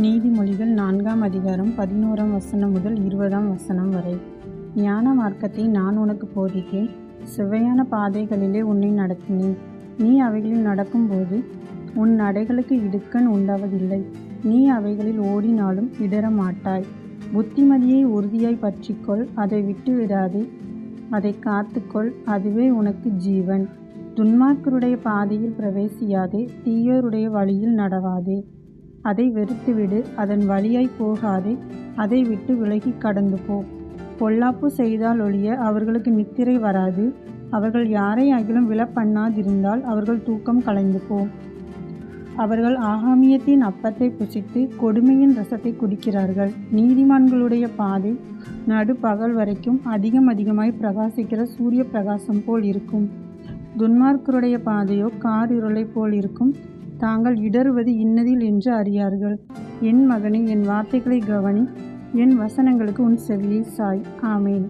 நீதிமொழிகள் 4ஆம் அதிகாரம் 11ஆம் வசனம் முதல் 20ஆம் வசனம் வரை. ஞான மார்க்கத்தை நான் உனக்கு போதித்தேன், செவ்வையான பாதைகளிலே உன்னை நடத்தினேன். நீ அவைகளில் நடக்கும்போது உன் நடைகளுக்கு இடுக்கண் உண்டாவதில்லை. நீ அவைகளில் ஓடினாலும் இடரமாட்டாய். புத்திமதியை உறுதியாய் பற்றிக்கொள், அதை விட்டு விடாதே. அதை காத்துக்கொள், அதுவே உனக்கு ஜீவன். துன்மார்க்கருடைய பாதையில் பிரவேசியாதே, தீயோருடைய வழியில் நடவாதே. அதை வெறுத்துவிடு, அதன் வழியாய் போகாதே. அதை விட்டு விலகி கடந்து போ. பொல்லாப்பு செய்தால் ஒழிய அவர்களுக்கு நித்திரை வராது. அவர்கள் யாரை அகிலும் விழப்பண்ணாதிருந்தால் அவர்கள் தூக்கம் கலைந்து போம். அவர்கள் ஆகாமியத்தின் அப்பத்தை புசித்து கொடுமையின் ரசத்தை குடிக்கிறார்கள். நீதிமான்களுடைய பாதை நடுப்பகல் வரைக்கும் அதிகமாய் பிரகாசிக்கிற சூரிய பிரகாசம் போல் இருக்கும். துன்மார்க்கருடைய பாதையோ கார் இருளைப் போல் இருக்கும். தாங்கள் இடறுவது இன்னதில் என்று அறியார்கள். என் மகனே, என் வார்த்தைகளை கவனி, என் வசனங்களுக்கு உன் செவியை சாய். ஆமேன்.